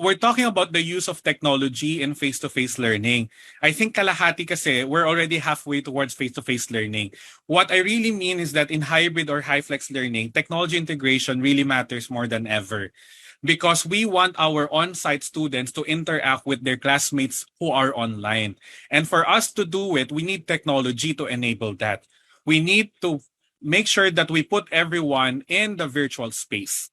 we're talking about the use of technology in face-to-face learning. I think kalahati kasi, we're already halfway towards face-to-face learning. What I really mean is that in hybrid or high-flex learning, technology integration really matters more than ever because we want our on-site students to interact with their classmates who are online. And for us to do it, we need technology to enable that. We need to make sure that we put everyone in the virtual space,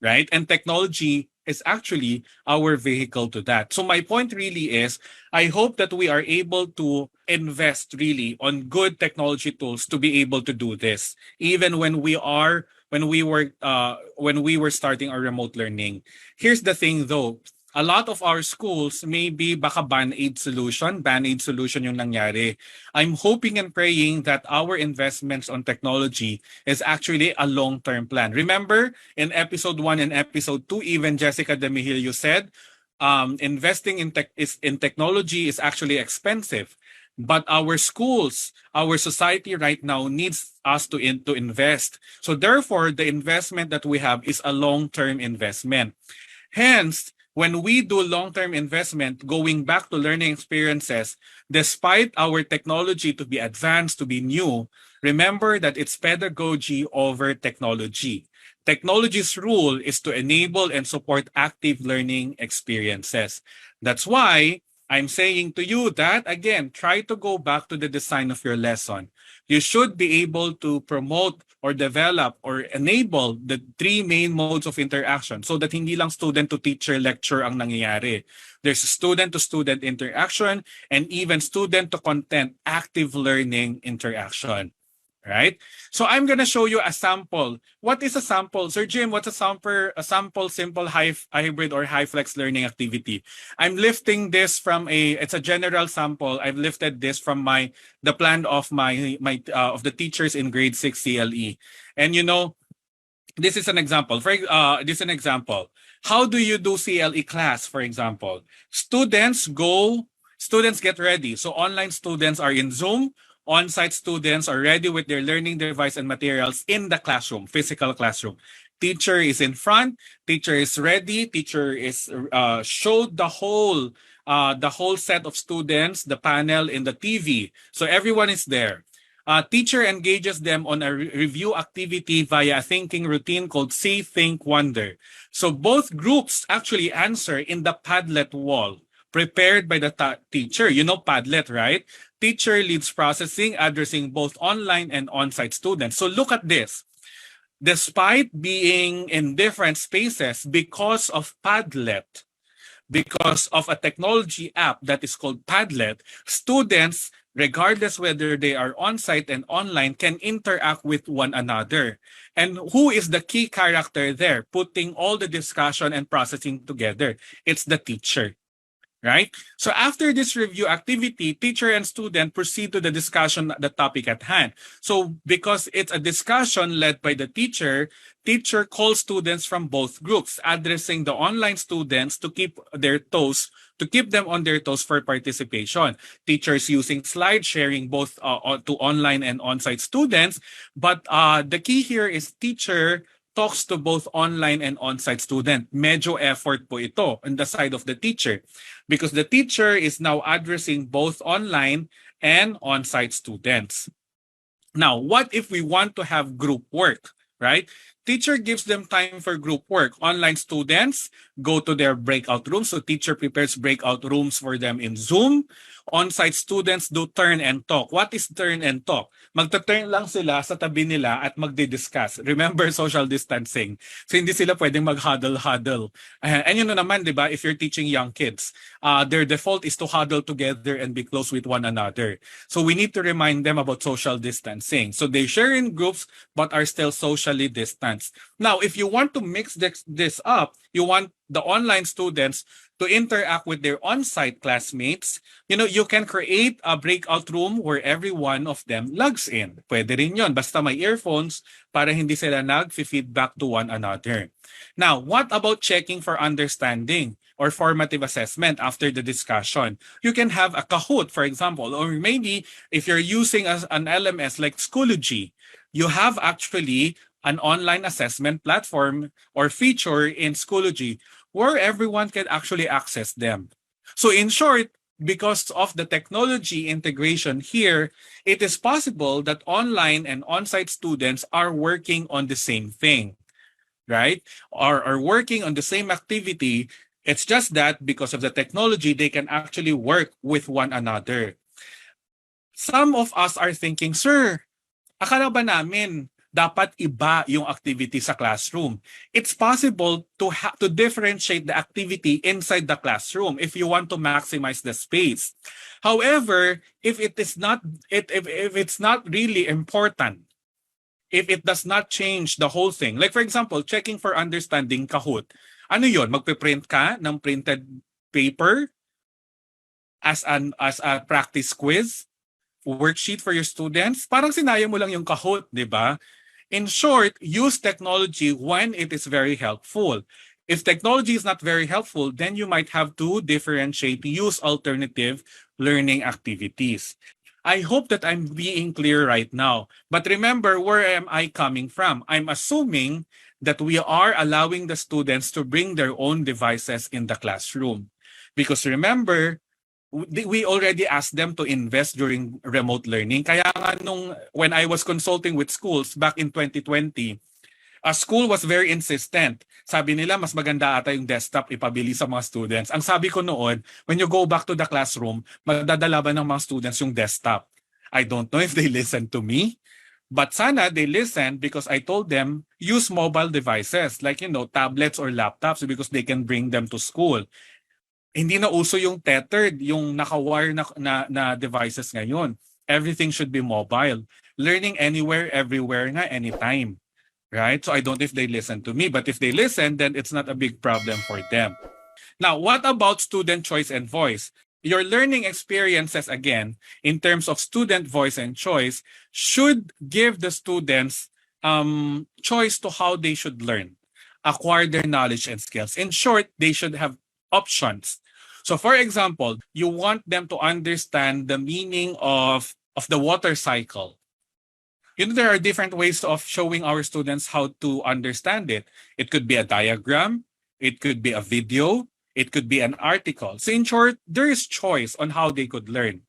right? And technology is actually our vehicle to that. So my point really is, I hope that we are able to invest really on good technology tools to be able to do this, even when we were starting our remote learning. Here's the thing though, a lot of our schools maybe baka band-aid solution yung nangyari. I'm hoping and praying that our investments on technology is actually a long-term plan. Remember in episode 1 and episode 2, even Jessica Demihilio said, investing in technology is actually expensive. But our schools, our society right now needs us to invest. So therefore, the investment that we have is a long-term investment. Hence, when we do long-term investment, going back to learning experiences, despite our technology to be advanced, to be new, remember that it's pedagogy over technology. Technology's rule is to enable and support active learning experiences. That's why I'm saying to you that, again, try to go back to the design of your lesson. You should be able to promote or develop or enable the 3 main modes of interaction so that hindi lang student-to-teacher lecture ang nangyayari. There's student-to-student interaction and even student-to-content active learning interaction. Right? So I'm gonna show you a sample. What is a sample? Sir Jim, what's a sample simple hybrid or high flex learning activity? I'm lifting this from it's a general sample. I've lifted this from the plan of of the teachers in grade 6 CLE. And you know, this is an example. This is an example. How do you do CLE class, for example? Students get ready. So online students are in Zoom. On-site students are ready with their learning device and materials in the classroom, physical classroom. Teacher is in front, teacher is ready, teacher is showed the whole set of students, the panel in the TV. So everyone is there. Teacher engages them on a review activity via a thinking routine called See, Think, Wonder. So both groups actually answer in the Padlet wall prepared by the teacher. You know Padlet, right? Teacher leads processing, addressing both online and on-site students. So look at this. Despite being in different spaces because of Padlet, because of a technology app that is called Padlet, students, regardless whether they are on-site and online, can interact with one another. And who is the key character there, putting all the discussion and processing together? It's the teacher. Right? So after this review activity, teacher and student proceed to the discussion, the topic at hand. So because it's a discussion led by the teacher calls students from both groups, addressing the online students to keep them on their toes for participation. Teachers using slides, sharing both to online and on-site students. But the key here is teacher talks to both online and on-site student. Medyo effort po ito on the side of the teacher because the teacher is now addressing both online and on-site students. Now, what if we want to have group work, right? Teacher gives them time for group work. Online students go to their breakout rooms. So teacher prepares breakout rooms for them in Zoom. On-site students do turn and talk. What is turn and talk? Magta-turn lang sila sa tabi nila at magdi-discuss. Remember social distancing. So hindi sila pwedeng mag-huddle-huddle. And yun naman, di ba, if you're teaching young kids, their default is to huddle together and be close with one another. So we need to remind them about social distancing. So they share in groups but are still socially distanced. Now, if you want to mix this up, you want the online students to interact with their on-site classmates, you can create a breakout room where every one of them logs in. Pwede rin yun, basta may earphones para hindi sila nag-feedback to one another. Now, what about checking for understanding or formative assessment after the discussion? You can have a Kahoot, for example, or maybe if you're using an LMS like Schoology, you have actually an online assessment platform or feature in Schoology where everyone can actually access them. So in short, because of the technology integration here, it is possible that online and on-site students are working on the same thing, right? Are working on the same activity. It's just that because of the technology, they can actually work with one another. Some of us are thinking, Sir, akala ba namin dapat iba yung activity sa classroom? It's possible to differentiate the activity inside the classroom if you want to maximize the space. However, if it is not if it's not really important, if it does not change the whole thing. Like for example, checking for understanding Kahoot. Ano 'yon? Magpe-print ka ng printed paper as a practice quiz? Worksheet for your students, parang sinayang mo lang yung Kahoot, di ba? In short, use technology when it is very helpful. If technology is not very helpful, then you might have to differentiate, use alternative learning activities. I hope that I'm being clear right now. But remember, where am I coming from? I'm assuming that we are allowing the students to bring their own devices in the classroom. Because remember, we already asked them to invest during remote learning. Kaya nga when I was consulting with schools back in 2020, a school was very insistent. Sabi nila, mas maganda ata yung desktop ipabili sa mga students. Ang sabi ko noon, when you go back to the classroom, magdadala ba ng mga students yung desktop? I don't know if they listen to me. But sana they listen because I told them, use mobile devices like, tablets or laptops because they can bring them to school. Hindi na uso yung tethered, yung naka-wire na devices ngayon. Everything should be mobile. Learning anywhere, everywhere nga, anytime. Right? So I don't know if they listen to me, but if they listen, then it's not a big problem for them. Now, what about student choice and voice? Your learning experiences, again, in terms of student voice and choice, should give the students choice to how they should learn, acquire their knowledge and skills. In short, they should have options. So for example, you want them to understand the meaning of the water cycle. There are different ways of showing our students how to understand it. It could be a diagram, it could be a video, it could be an article. So in short, there is choice on how they could learn.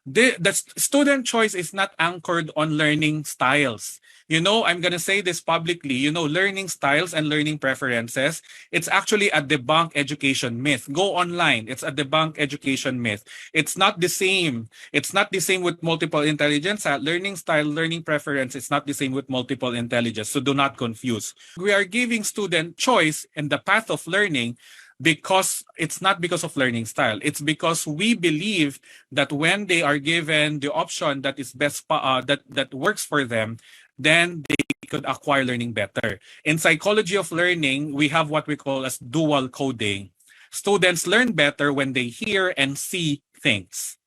The student choice is not anchored on learning styles. I'm going to say this publicly, learning styles and learning preferences, it's actually a debunked education myth. Go online, it's a debunked education myth. It's not the same. It's not the same with multiple intelligence. Learning style, learning preference, it's not the same with multiple intelligence. So do not confuse. We are giving student choice in the path of learning because it's not because of learning style. It's because we believe that when they are given the option that is best that works for them, then they could acquire learning better. In psychology of learning, we have what we call as dual coding. Students learn better when they hear and see things.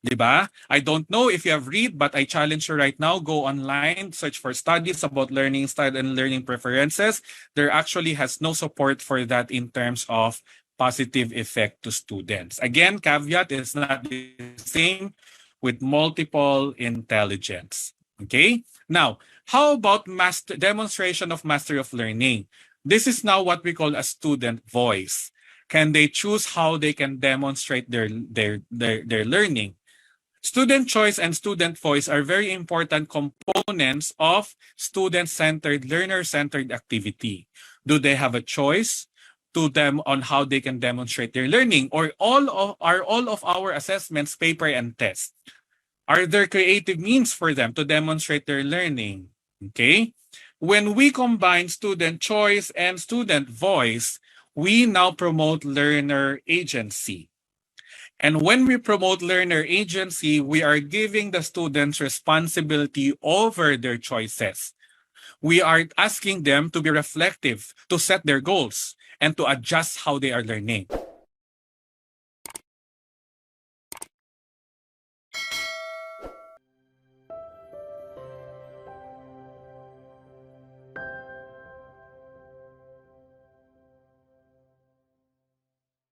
Diba? I don't know if you have read, but I challenge you right now, go online, search for studies about learning style and learning preferences. There actually has no support for that in terms of positive effect to students. Again, caveat is not the same with multiple intelligence. Okay? Now, how about demonstration of mastery of learning? This is now what we call a student voice. Can they choose how they can demonstrate their learning? Student choice and student voice are very important components of student-centered, learner-centered activity. Do they have a choice to them on how they can demonstrate their learning? Or are all of our assessments paper and test? Are there creative means for them to demonstrate their learning? Okay? When we combine student choice and student voice, we now promote learner agency. And when we promote learner agency, we are giving the students responsibility over their choices. We are asking them to be reflective, to set their goals, and to adjust how they are learning.